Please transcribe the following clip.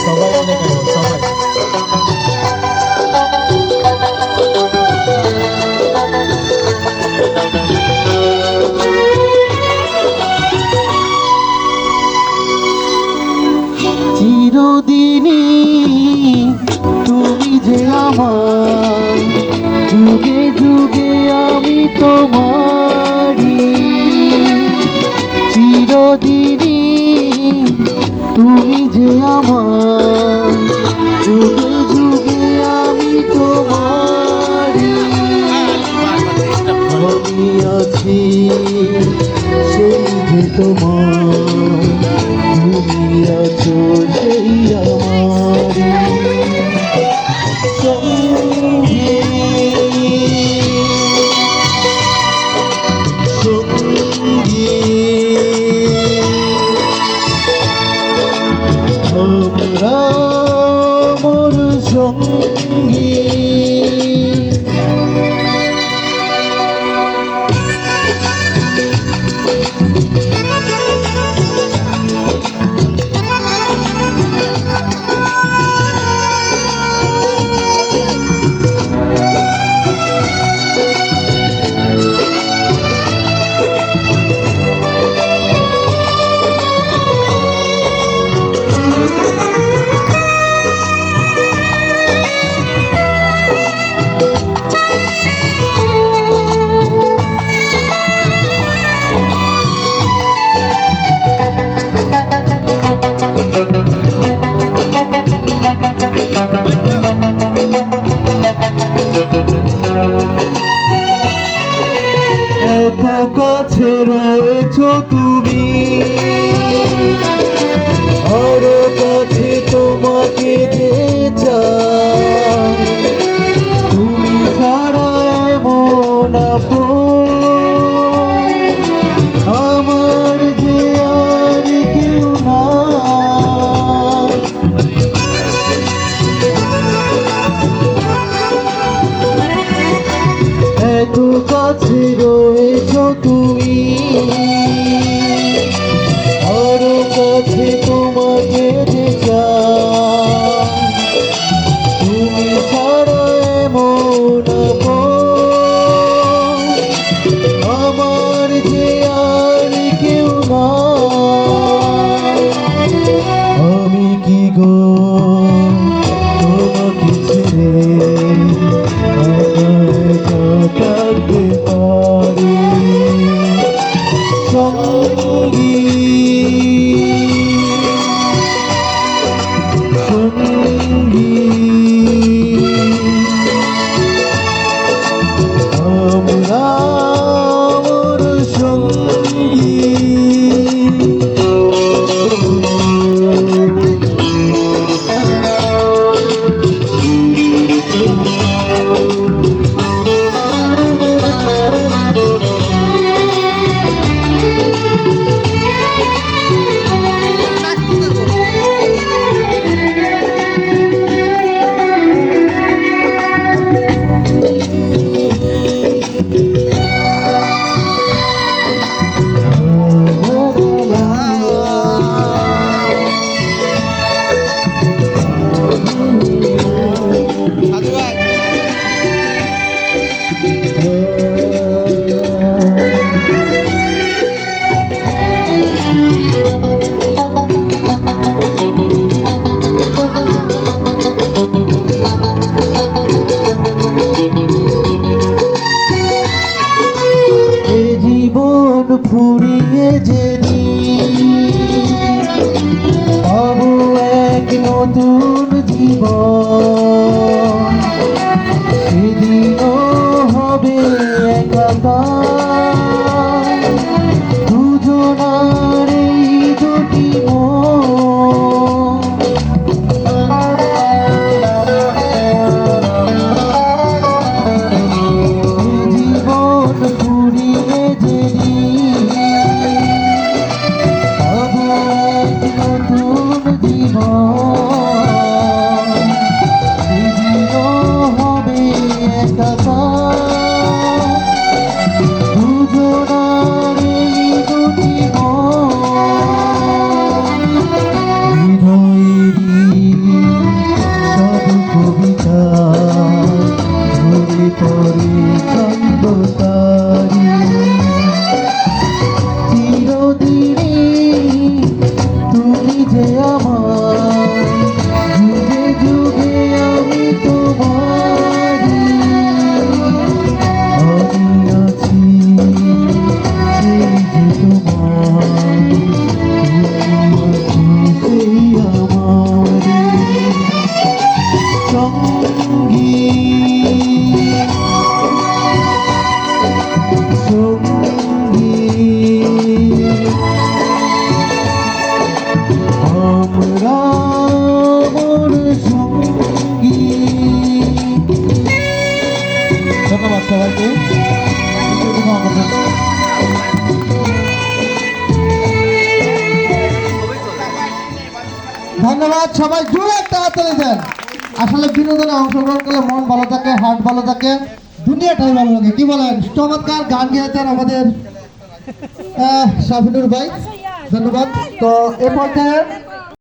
সবাই মিলে গাইব, সবাই। চিরদিনই তুমি যে আমার, যুগে যুগে আমি তোমারি। চিরদিনই তুমি যে আমার, যুগে যুগে আমি তোমারি। আমি আছি সেই যে তোমার, তুমি আছো সেই আমারি সঙ্গী। সঙ্গী তোমরা মোর সঙ্গী। এত কাছে রয়েছ তুমি, আরো কাছে তোমাকে যে চাই। তুমি ছাড়া এমন আপন আমার যে আর কেউ নাই। এত কাছে রয়েছ তুমি, আরো কাছে তোমাকে যে চাই। তুমি ছাড়া এমন আপন আমার যে আর কেউ নাই। আমি কি গো তোমাকে ছেড়ে থাকতে পারি সঙ্গী। সঙ্গী আমরা মোর সঙ্গী। ফুরিয়ে যেদিন পাবো এক নতুন জীবন, সেদিনও হবে একাকার দুজনার এই দুটি মন। জীবন ফুরিয়ে যেদিন নতুন জীবন, যে আমার, যুগে যুগে আমি তোমারি, আমি আছি সেই যে তোমার, তুমি আছো সেই আমারি সঙ্গী সঙ্গী আমরা মোর সঙ্গী। ধন্যবাদ সবাইকে। ধন্যবাদ সবাই, জোরে একটা হাততালি দেন। আসলে বিনোদনে অংশগ্রহণ করলে মন ভালো থাকে, হার্ট ভালো থাকে, দুনিয়াটাই ভালো লাগে। কি বলেন? চমৎকার গান গেয়েছেন আমাদের শাফিনুর ভাই, ধন্যবাদ। তো এ পর্যায়ে